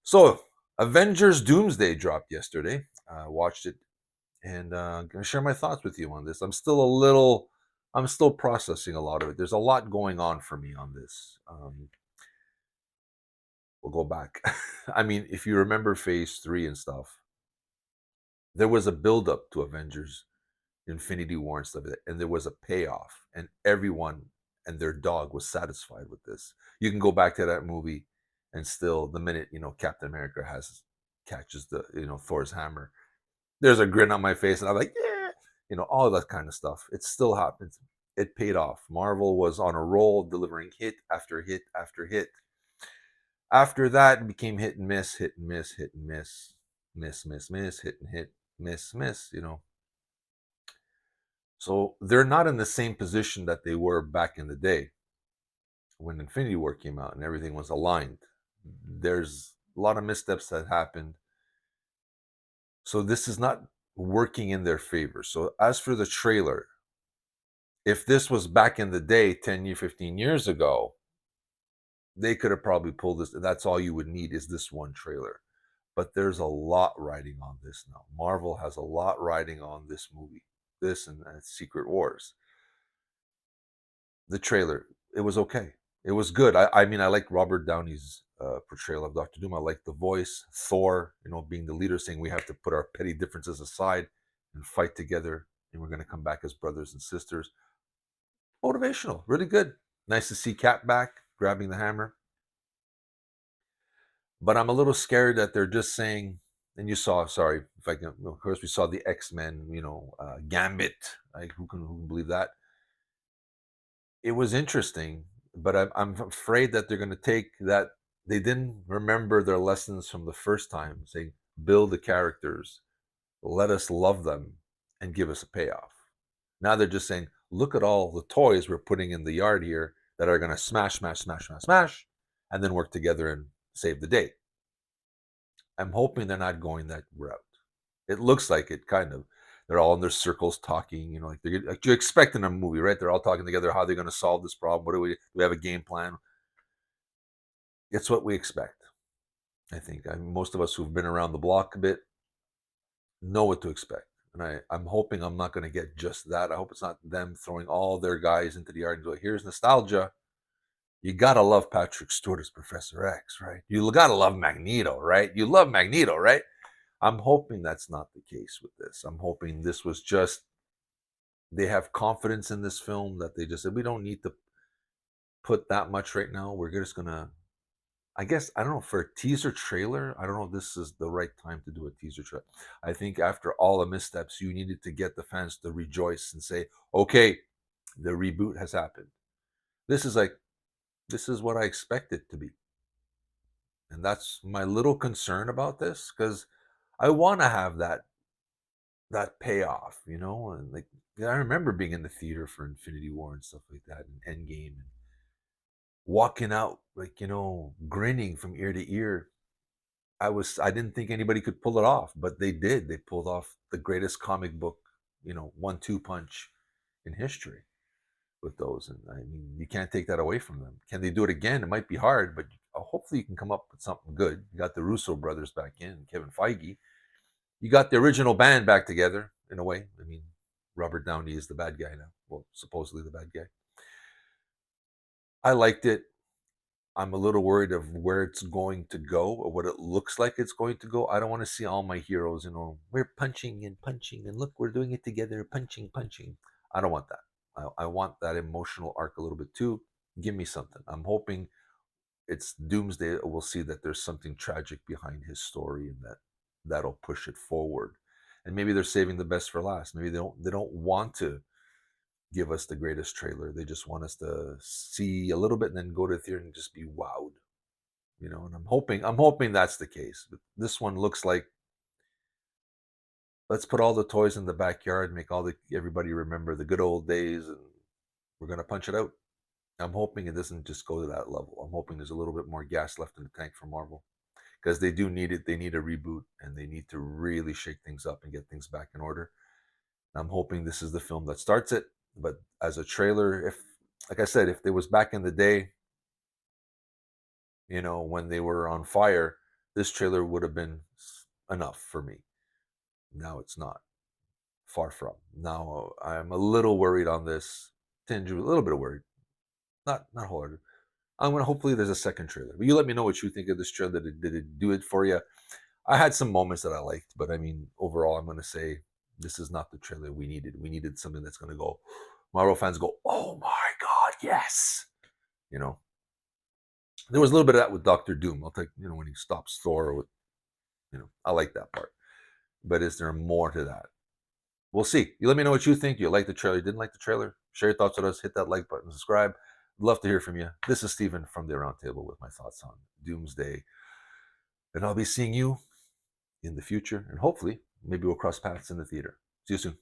So, Avengers Doomsday dropped yesterday. I watched it and I'm going to share my thoughts with you on this. I'm still processing a lot of it. There's a lot going on for me on this. We'll go back. I mean, if you remember phase three and stuff, there was a build up to Avengers Infinity War and stuff, and there was a payoff, and everyone and their dog was satisfied with this. You can go back to that movie, and still, the minute Captain America has catches the Thor's hammer, there's a grin on my face, and I'm like, yeah, all that kind of stuff. It still happens. It paid off. Marvel was on a roll, delivering hit after hit after hit. After that, it became hit and miss, hit and miss, hit and miss, miss, hit and hit, miss. So they're not in the same position that they were back in the day when Infinity War came out and everything was aligned. There's a lot of missteps that happened. So this is not working in their favor. So as for the trailer, if this was back in the day, 15 years ago, they could have probably pulled this. That's all you would need is this one trailer. But there's a lot riding on this now. Marvel has a lot riding on this movie, this and Secret Wars. The trailer, it was okay. It was good. I mean, I like Robert Downey's portrayal of Dr. Doom. I like the voice. Thor, being the leader, saying we have to put our petty differences aside and fight together, and we're going to come back as brothers and sisters. Motivational, really good. Nice to see Cap back grabbing the hammer. But I'm a little scared that they're just saying, and you saw, sorry, if I can, of course, we saw the X-Men, Gambit. Like, who can believe that? It was interesting, but I'm afraid that they're going to take that. They didn't remember their lessons from the first time, saying, build the characters, let us love them, and give us a payoff. Now they're just saying, look at all the toys we're putting in the yard here that are going to smash, and then work together and save the day. I'm hoping they're not going that route. It looks like it, kind of. They're all in their circles talking, like you expect in a movie, right? They're all talking together. How they're going to solve this problem? Do we have a game plan? It's what we expect. I think most of us who've been around the block a bit know what to expect. And I'm hoping I'm not going to get just that. I hope it's not them throwing all their guys into the yard and go, here's nostalgia. You gotta love Patrick Stewart as Professor X, right? You gotta love Magneto, right? You love Magneto, right? I'm hoping that's not the case with this. I'm hoping this was just, they have confidence in this film that they just said, we don't need to put that much right now. We're just gonna, I guess, I don't know, for a teaser trailer, I don't know if this is the right time to do a teaser trailer. I think after all the missteps, you needed to get the fans to rejoice and say, okay, the reboot has happened. This is like, this is what I expect it to be. And that's my little concern about this, because I want to have that payoff, and like, I remember being in the theater for Infinity War and stuff like that, and Endgame, and walking out like grinning from ear to ear. I didn't think anybody could pull it off, but they did. They pulled off the greatest comic book, 1-2 punch in history with those, and I mean, you can't take that away from them. Can they do it again? It might be hard, but hopefully you can come up with something good. You got the Russo brothers back in, Kevin Feige. You got the original band back together in a way. I mean, Robert Downey is the bad guy now. Well, supposedly the bad guy. I liked it. I'm a little worried of where it's going to go or what it looks like it's going to go. I don't want to see all my heroes, we're punching and look, we're doing it together, punching. I don't want that. I want that emotional arc a little bit too. Give me something. I'm hoping it's Doomsday. We'll see that there's something tragic behind his story, and that'll push it forward. And maybe they're saving the best for last. Maybe they don't want to give us the greatest trailer. They just want us to see a little bit and then go to the theater and just be wowed. And I'm hoping that's the case. But this one looks like, let's put all the toys in the backyard, make everybody remember the good old days, and we're gonna punch it out. I'm hoping it doesn't just go to that level. I'm hoping there's a little bit more gas left in the tank for Marvel, because they do need it. They need a reboot, and they need to really shake things up and get things back in order. I'm hoping this is the film that starts it. But as a trailer, if, like I said, if it was back in the day, when they were on fire, this trailer would have been enough for me. Now it's not. Far from. Now I'm a little worried on this. Tinge, a little bit of worried. Not wholehearted. I'm gonna hopefully there's a second trailer. But you let me know what you think of this trailer. Did it do it for you? I had some moments that I liked, but I mean overall, I'm gonna say this is not the trailer we needed. We needed something that's gonna go. Marvel fans go, oh my god, yes. You know, there was a little bit of that with Dr. Doom. I'll take when he stops Thor with I like that part. But is there more to that? We'll see. You let me know what you think. You like the trailer? You didn't like the trailer? Share your thoughts with us. Hit that like button. Subscribe. Love to hear from you. This is Steven from the Aroundtable with my thoughts on Doomsday. And I'll be seeing you in the future. And hopefully, maybe we'll cross paths in the theater. See you soon.